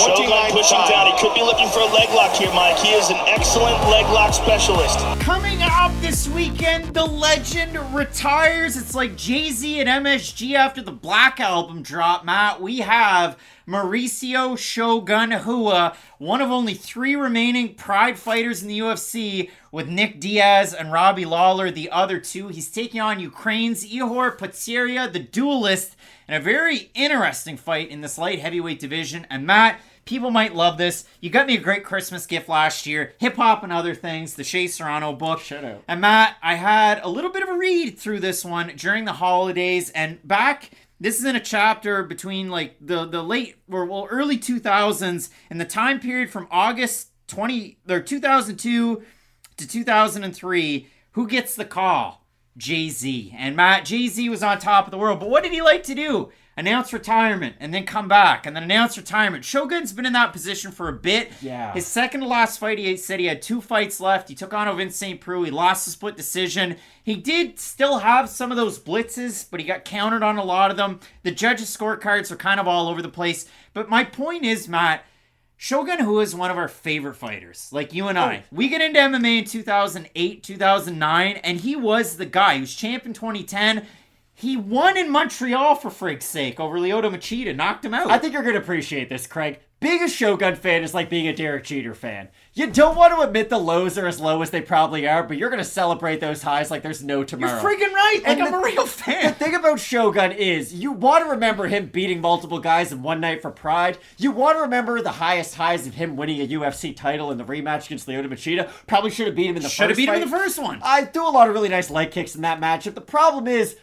Shogun pushing down. He could be looking for a leg lock here, Mike. He is an excellent leg lock specialist. Coming up this weekend, the legend retires. It's like Jay-Z and MSG after the Black album drop, Matt. We have Mauricio Shogun Rua, one of only 3 remaining Pride fighters in the UFC, with Nick Diaz and Robbie Lawler, the other 2. He's taking on Ukraine's Ihor Potieria, the Duelist, in a very interesting fight in this light heavyweight division. And Matt, people might love this. You got me a great Christmas gift last year, Hip Hop and Other Things, the Shea Serrano book. Shout out. And Matt, I had a little bit of a read through this one during the holidays, and this is in a chapter between like the late or early 2000s and the time period from August 2002 to 2003. Who gets the call? Jay-Z. And Matt, Jay-Z was on top of the world, but what did he like to do? Announce retirement and then come back and then announce retirement. Shogun's been in that position for a bit. Yeah. His second to last fight, he said he had 2 fights left. He took on Vince St. Preux. He lost a split decision. He did still have some of those blitzes, but he got countered on a lot of them. The judges' scorecards are kind of all over the place. But my point is, Matt, Shogun Rua is one of our favorite fighters, like you and I. We get into MMA in 2008, 2009, and he was the guy. He was champ in 2010. He won in Montreal, for frig's sake, over Lyoto Machida. Knocked him out. I think you're going to appreciate this, Craig. Being a Shogun fan is like being a Derek Jeter fan. You don't want to admit the lows are as low as they probably are, but you're going to celebrate those highs like there's no tomorrow. You're freaking right. Like, I'm a real fan. The thing about Shogun is you want to remember him beating multiple guys in one night for Pride. You want to remember the highest highs of him winning a UFC title in the rematch against Lyoto Machida. Probably should have beat him in the first fight. Should have beat him in the first one. I threw a lot of really nice leg kicks in that matchup. The problem is,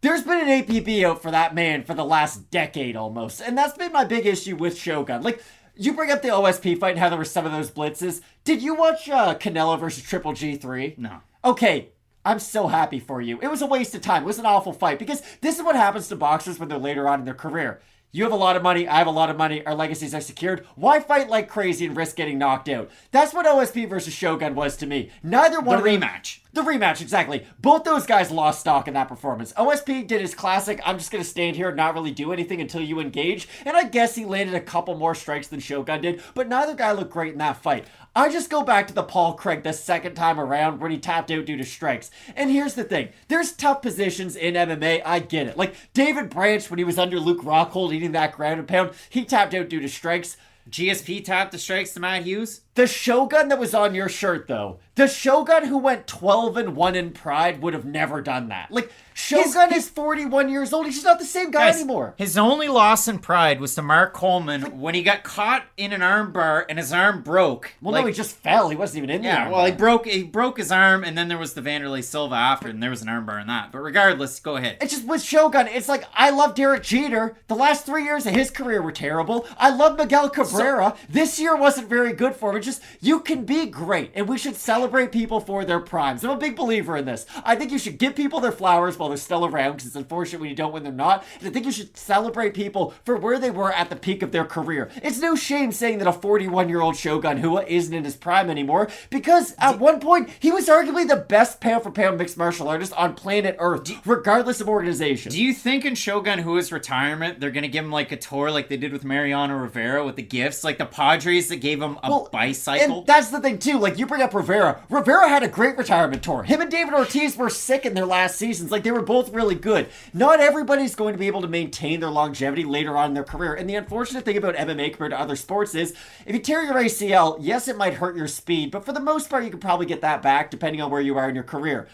there's been an APB out for that man for the last decade almost. And that's been my big issue with Shogun. Like, you bring up the OSP fight and how there were some of those blitzes. Did you watch Canelo versus Triple G3? No. Okay, I'm so happy for you. It was a waste of time. It was an awful fight because this is what happens to boxers when they're later on in their career. You have a lot of money, I have a lot of money, our legacies are secured. Why fight like crazy and risk getting knocked out? That's what OSP versus Shogun was to me. Neither one of them... The rematch, exactly. Both those guys lost stock in that performance. OSP did his classic, I'm just going to stand here and not really do anything until you engage. And I guess he landed a couple more strikes than Shogun did, but neither guy looked great in that fight. I just go back to the Paul Craig the second time around when he tapped out due to strikes. And here's the thing. There's tough positions in MMA, I get it. Like David Branch when he was under Luke Rockhold eating that ground and pound, he tapped out due to strikes. GSP tapped the strikes to Matt Hughes. The Shogun that was on your shirt, though, the Shogun who went 12-1 in Pride would have never done that. Like, Shogun is 41 years old. He's just not the same guy anymore. His only loss in Pride was to Mark Coleman when he got caught in an arm bar and his arm broke. Well, no, he just fell. He wasn't even in the arm bar. He broke his arm, and then there was the Vanderlei Silva after, and there was an arm bar in that. But regardless, go ahead. It's just with Shogun, it's like, I love Derek Jeter. The last 3 years of his career were terrible. I love Miguel Cabrera. This year wasn't very good for him. It's just, you can be great, and we should celebrate people for their primes. I'm a big believer in this. I think you should give people their flowers while they're still around, because it's unfortunate when you don't when they're not. And I think you should celebrate people for where they were at the peak of their career. It's no shame saying that a 41-year-old Shogun Rua isn't in his prime anymore, because at one point, he was arguably the best pound-for-pound mixed martial artist on planet Earth, regardless of organization. Do you think in Shogun Rua's retirement, they're going to give him like a tour like they did with Mariano Rivera with the gifts, like the Padres that gave him a bicycle? And that's the thing, too. Like, you bring up Rivera. Rivera had a great retirement tour. Him and David Ortiz were sick in their last seasons. Like, they were both really good. Not everybody's going to be able to maintain their longevity later on in their career. And the unfortunate thing about MMA compared to other sports is, if you tear your ACL, yes, it might hurt your speed, but for the most part, you can probably get that back depending on where you are in your career.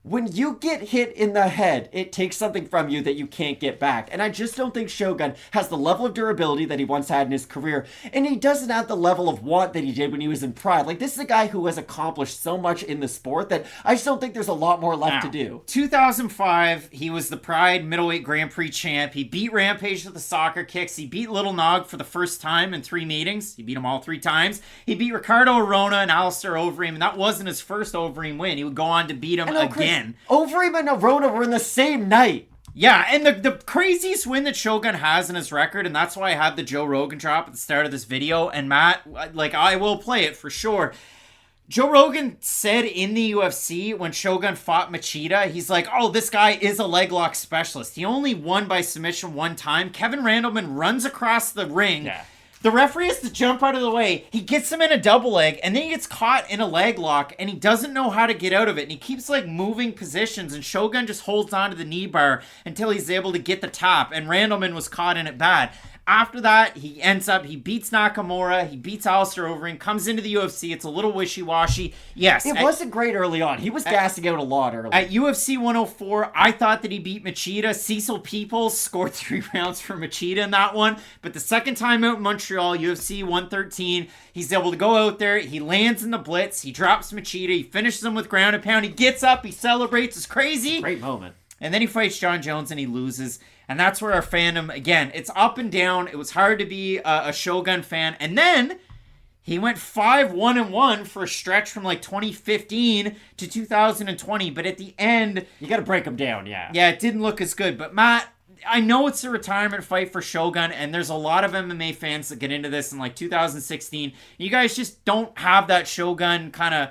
When you get hit in the head, it takes something from you that you can't get back. And I just don't think Shogun has the level of durability that he once had in his career. And he doesn't have the level of want that he did when he was in Pride. Like, this is a guy who has accomplished so much in the sport that I just don't think there's a lot more left to do. 2005, he was the Pride Middleweight Grand Prix champ. He beat Rampage with the soccer kicks. He beat Little Nog for the first time in 3 meetings. He beat him all 3 times. He beat Ricardo Arona and Alistair Overeem, and that wasn't his first Overeem win. He would go on to beat him again. Overeem and Arona were in the same night. Yeah, and the craziest win that Shogun has in his record, and that's why I have the Joe Rogan drop at the start of this video, and Matt, like, I will play it for sure. Joe Rogan said in the UFC when Shogun fought Machida, he's like, oh, this guy is a leg lock specialist. He only won by submission 1 time. Kevin Randleman runs across the ring. Yeah. The referee has to jump out of the way. He gets him in a double leg, and then he gets caught in a leg lock, and he doesn't know how to get out of it. And he keeps like moving positions, and Shogun just holds onto the knee bar until he's able to get the top. And Randleman was caught in it bad. After that, he beats Nakamura, he beats Alistair Overeem, comes into the UFC. It's a little wishy-washy. Yes. It wasn't great early on. He was gassing out a lot early. At UFC 104, I thought that he beat Machida. Cecil Peoples scored 3 rounds for Machida in that one. But the second time out in Montreal, UFC 113, he's able to go out there. He lands in the blitz. He drops Machida. He finishes him with ground and pound. He gets up. He celebrates. It's crazy. Great moment. And then he fights John Jones and he loses. And that's where our fandom, again, it's up and down. It was hard to be a Shogun fan. And then he went 5-1-1 for a stretch from like 2015 to 2020. But at the end... You got to break him down, yeah. Yeah, it didn't look as good. But Matt, I know it's a retirement fight for Shogun. And there's a lot of MMA fans that get into this in like 2016. You guys just don't have that Shogun kind of,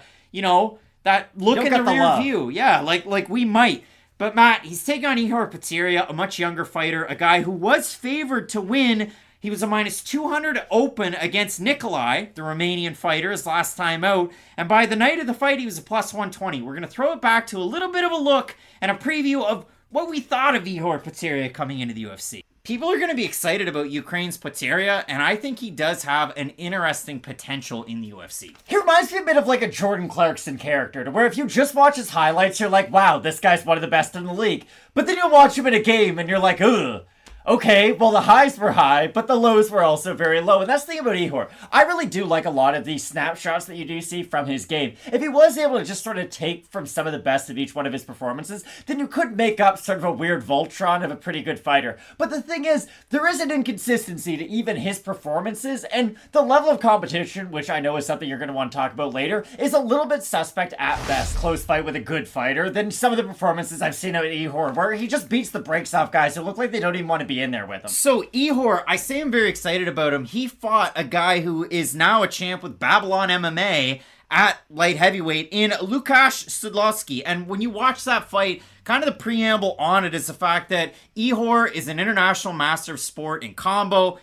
that look in the rear view. Yeah, like we might. But Matt, he's taking on Ihor Potieria, a much younger fighter, a guy who was favored to win. He was a -200 open against Nicolas, the Romanian fighter, his last time out. And by the night of the fight, he was a +120. We're going to throw it back to a little bit of a look and a preview of what we thought of Ihor Potieria coming into the UFC. People are going to be excited about Ukraine's Potieria, and I think he does have an interesting potential in the UFC. He reminds me a bit of like a Jordan Clarkson character, to where if you just watch his highlights, you're like, wow, this guy's one of the best in the league. But then you watch him in a game, and you're like, ugh. Okay, well, the highs were high, but the lows were also very low. And that's the thing about Ihor. I really do like a lot of these snapshots that you do see from his game. If he was able to just sort of take from some of the best of each one of his performances, then you could make up sort of a weird Voltron of a pretty good fighter. But the thing is, there is an inconsistency to even his performances, and the level of competition, which I know is something you're going to want to talk about later, is a little bit suspect at best. Close fight with a good fighter than some of the performances I've seen out of Ihor, where he just beats the brakes off guys who look like they don't even want to be in there with him. So Ihor, I say I'm very excited about him. He fought a guy who is now a champ with Babylon MMA at light heavyweight in Łukasz Szydlowski. And when you watch that fight, kind of the preamble on it is the fact that Ihor is an international master of sport in combo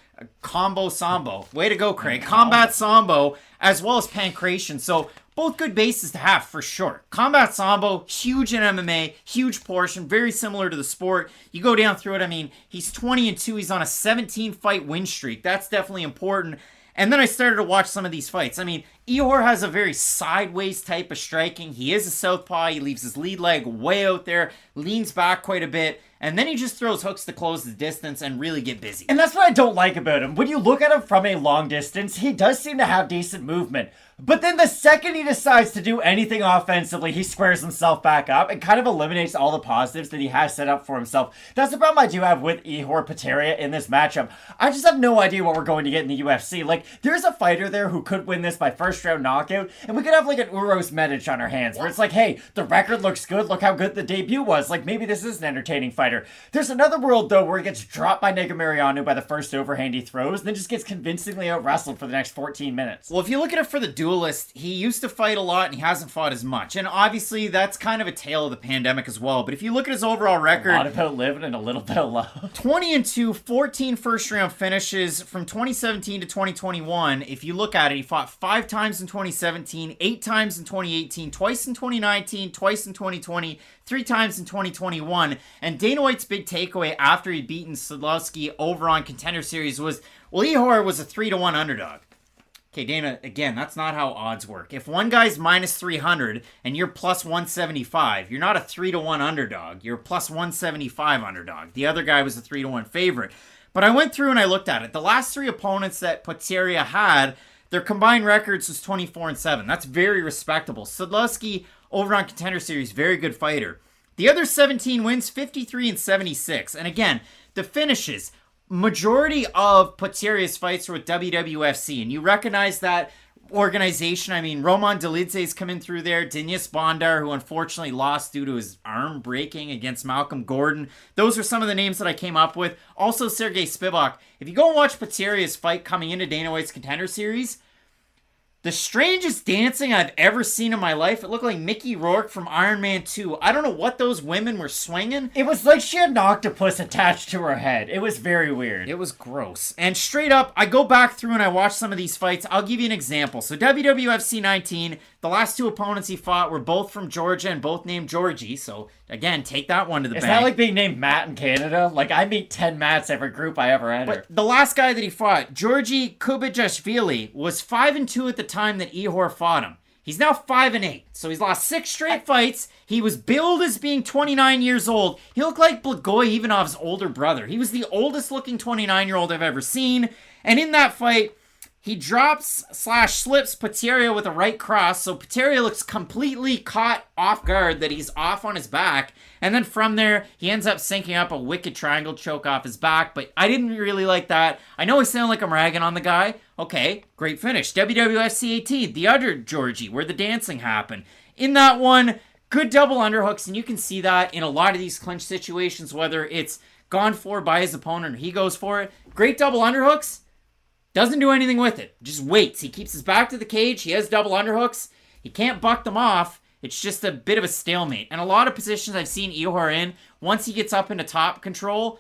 sambo. Way to go, Craig. Combat sambo, as well as pancration. So both good bases to have, for sure. Combat Sambo, huge in MMA, huge portion, very similar to the sport. You go down through it, I mean, he's 20-2, he's on a 17-fight win streak. That's definitely important. And then I started to watch some of these fights. I mean, Ihor has a very sideways type of striking. He is a southpaw. He leaves his lead leg way out there, leans back quite a bit, and then he just throws hooks to close the distance and really get busy. And that's what I don't like about him. When you look at him from a long distance, he does seem to have decent movement. But then the second he decides to do anything offensively, he squares himself back up and kind of eliminates all the positives that he has set up for himself. That's the problem I do have with Ihor Potieria in this matchup. I just have no idea what we're going to get in the UFC. Like, there's a fighter there who could win this by first round knockout, and we could have like an Uros Medic on our hands, where it's like, hey, the record looks good, look how good the debut was. Like, maybe this is an entertaining fighter. There's another world, though, where he gets dropped by Negumereanu by the first overhand he throws, and then just gets convincingly out-wrestled for the next 14 minutes. Well, if you look at it for the Duelist, he used to fight a lot and he hasn't fought as much. And obviously, that's kind of a tale of the pandemic as well. But if you look at his overall record... A lot about living and a little bit of love. 20-2, 14 first-round finishes from 2017 to 2021. If you look at it, he fought 5 times in 2017, 8 times in 2018, twice in 2019, twice in 2020, 3 times in 2021. And Dana White's big takeaway after he'd beaten Szydlowski over on Contender Series was, well, Ihor was a 3-1 underdog. Okay, Dana, again, that's not how odds work. If one guy's -300 and you're +175, you're not a 3-1 underdog. You're a +175 underdog. The other guy was a 3-1 favorite. But I went through and I looked at it. The last 3 opponents that Potieria had, their combined records was 24-7. That's very respectable. Szydlowski, over on Contender Series, very good fighter. The other 17 wins, 53-76. And again, the finishes... Majority of Potieria's fights were with WWFC, and you recognize that organization. I mean, Roman Dolidze's coming through there, Denis Bondar, who unfortunately lost due to his arm breaking against Malcolm Gordon. Those are some of the names that I came up with. Also, Sergey Spivak. If you go and watch Potieria's fight coming into Dana White's Contender Series, The strangest dancing I've ever seen in my life. It looked like Mickey Rourke from Iron Man 2. I don't know what those women were swinging. It was like she had an octopus attached to her head. It was very weird. It was gross. And straight up, I go back through and I watch some of these fights. I'll give you an example. So WWFC 19, the last two opponents he fought were both from Georgia and both named Georgie. So again, take that one to the bank. Is that like being named Matt in Canada? Like, I meet 10 Matts every group I ever enter. But the last guy that he fought, Georgie Kubijashvili, was 5-2 at the time that Ihor fought him. He's now 5-8, so he's lost 6 straight fights. He was billed as being 29 years old. He looked like Blagoy Ivanov's older brother. He was the oldest looking 29-year-old I've ever seen. And in that fight, he drops/slips Potieria with a right cross, so Potieria looks completely caught off guard that he's off on his back. And then from there, he ends up syncing up a wicked triangle choke off his back, but I didn't really like that. I know I sound like I'm ragging on the guy. Okay, great finish. WWFC 18, the other Georgie, where the dancing happened. In that one, good double underhooks, and you can see that in a lot of these clinch situations, whether it's gone for by his opponent or he goes for it. Great double underhooks. Doesn't do anything with it. Just waits. He keeps his back to the cage. He has double underhooks. He can't buck them off. It's just a bit of a stalemate. And a lot of positions I've seen Ihor in, once he gets up into top control,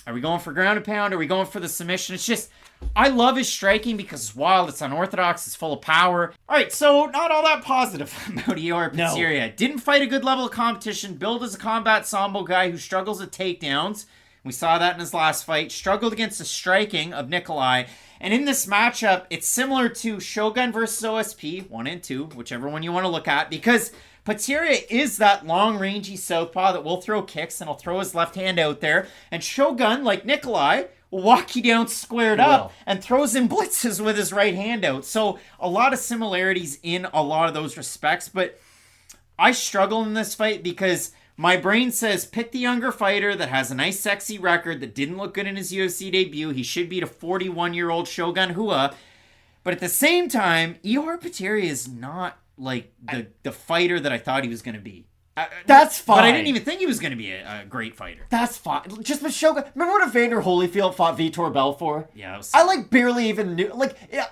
are we going for ground and pound? Are we going for the submission? It's just, I love his striking because it's wild. It's unorthodox. It's full of power. All right, so not all that positive about Ihor Potieria. No. Didn't fight a good level of competition. Billed as a combat sambo guy who struggles at takedowns. We saw that in his last fight. Struggled against the striking of Nikolai. And in this matchup, it's similar to Shogun versus OSP, 1 and 2, whichever one you want to look at, because Potieria is that long-rangey southpaw that will throw kicks and he'll throw his left hand out there. And Shogun, like Nikolai, will walk you down squared up and throws in blitzes with his right hand out. So a lot of similarities in a lot of those respects, but I struggle in this fight because my brain says pick the younger fighter that has a nice sexy record that didn't look good in his UFC debut. He should beat a 41-year-old Shogun Rua. But at the same time, Ihor Potieria is not like the fighter that I thought he was going to be. That's fine. But I didn't even think he was going to be a great fighter. That's fine. Just with Shogun. Remember when Evander Holyfield fought Vitor Belfort? Yeah, that was I barely even knew.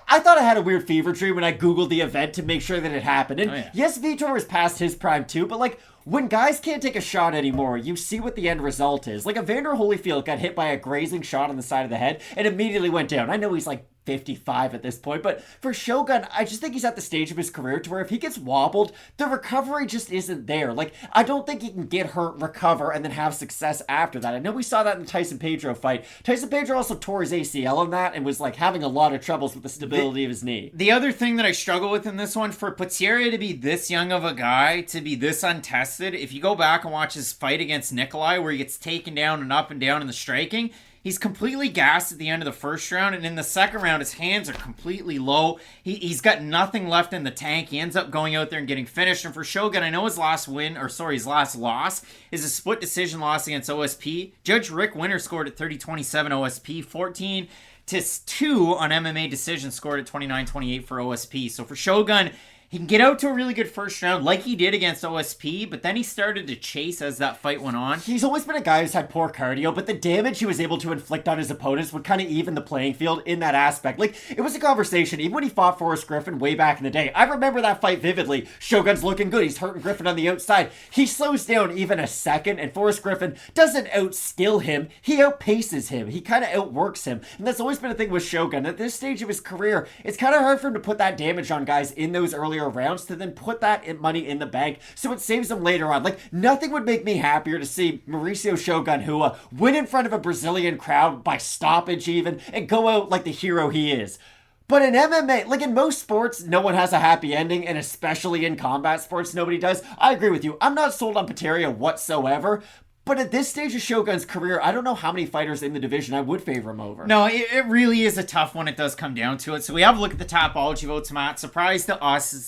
I thought I had a weird fever dream when I Googled the event to make sure that it happened. And yes, Vitor was past his prime too, but when guys can't take a shot anymore, you see what the end result is. Evander Holyfield got hit by a grazing shot on the side of the head and immediately went down. I know he's 55 at this point, but for Shogun, I just think he's at the stage of his career to where if he gets wobbled, the recovery just isn't there. I don't think he can get hurt, recover, and then have success after that. I know we saw that in the Tyson Pedro fight. Tyson Pedro also tore his ACL on that and was having a lot of troubles with the stability of his knee. The other thing that I struggle with in this one, for Potieria to be this young of a guy, to be this untested, if you go back and watch his fight against Nikolai where he gets taken down and up and down in the striking, he's completely gassed at the end of the first round, and in the second round, his hands are completely low. He's got nothing left in the tank. He ends up going out there and getting finished. And for Shogun, I know his last loss is a split decision loss against OSP. Judge Rick Winter scored at 30-27 OSP, 14-2 on MMA decision, scored at 29-28 for OSP. So for Shogun, he can get out to a really good first round like he did against OSP, but then he started to chase as that fight went on. He's always been a guy who's had poor cardio, but the damage he was able to inflict on his opponents would kind of even the playing field in that aspect. It was a conversation, even when he fought Forrest Griffin way back in the day. I remember that fight vividly. Shogun's looking good. He's hurting Griffin on the outside. He slows down even a second, and Forrest Griffin doesn't outskill him. He outpaces him. He kind of outworks him. And that's always been a thing with Shogun. At this stage of his career, it's kind of hard for him to put that damage on guys in those earlier rounds to then put that money in the bank so it saves him later on. Nothing would make me happier to see Mauricio Shogun Rua win in front of a Brazilian crowd by stoppage even and go out like the hero he is. But in MMA, in most sports, no one has a happy ending, and especially in combat sports, nobody does. I agree with you. I'm not sold on Potieria whatsoever. But at this stage of Shogun's career, I don't know how many fighters in the division I would favor him over. No, it really is a tough one. It does come down to it. So we have a look at the Tapology votes, Matt. Surprise to us,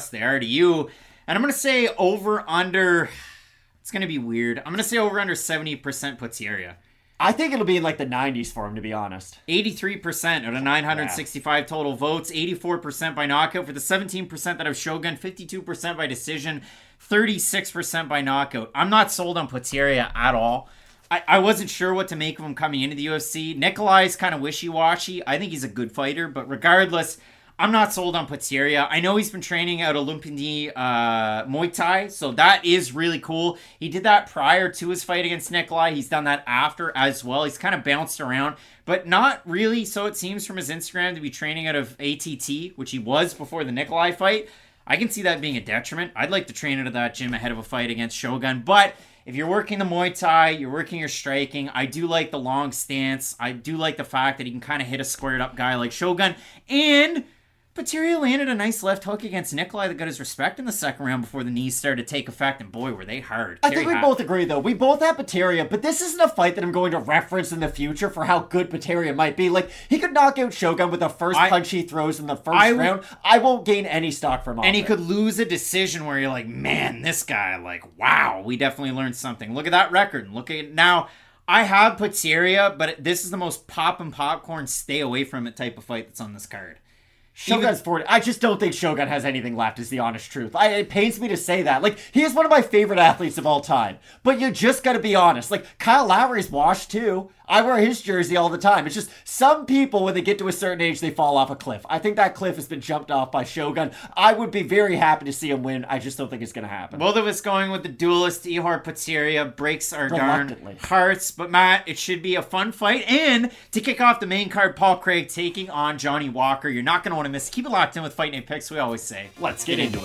they are to you. And I'm going to say over under, it's going to be weird. I'm going to say over under 70% Potieria. I think it'll be in the 90s for him, to be honest. 83% out of 965 total votes. 84% by knockout. For the 17% that have Shogun, 52% by decision. 36% by knockout. I'm not sold on Potieria at all. I wasn't sure what to make of him coming into the UFC. Nikolai's kind of wishy-washy. I think he's a good fighter, but regardless, I'm not sold on Potieria. I know he's been training out of Lumpini Muay Thai, so that is really cool. He did that prior to his fight against Nicolas. He's done that after as well. He's kind of bounced around, but not really, so it seems from his Instagram, to be training out of ATT, which he was before the Nicolas fight. I can see that being a detriment. I'd like to train out of that gym ahead of a fight against Shogun, but if you're working the Muay Thai, you're working your striking, I do like the long stance. I do like the fact that he can kind of hit a squared up guy like Shogun, and Potieria landed a nice left hook against Nicolas that got his respect in the second round before the knees started to take effect, and boy, were they hard. I think we both agree, though. We both have Potieria, but this isn't a fight that I'm going to reference in the future for how good Potieria might be. Like, he could knock out Shogun with the first punch he throws in the first round. I won't gain any stock from him. And he could lose a decision where you're like, man, this guy, like, wow, we definitely learned something. Look at that record. Look at it now. I have Potieria, but this is the most pop and popcorn, stay away from it type of fight that's on this card. Shogun's 40. I just don't think Shogun has anything left, is the honest truth. It pains me to say that. Like, he is one of my favorite athletes of all time. But you just gotta be honest. Like, Kyle Lowry's washed too. I wear his jersey all the time. It's just some people, when they get to a certain age, they fall off a cliff. I think that cliff has been jumped off by Shogun. I would be very happy to see him win. I just don't think it's gonna happen. Both of us going with the duelist. Ihor Potieria breaks our darn hearts. But Matt, it should be a fun fight. And to kick off the main card, Paul Craig taking on Johnny Walker. You're not gonna want to miss. Keep it locked in with Fight Night Picks. We always say, let's get into it.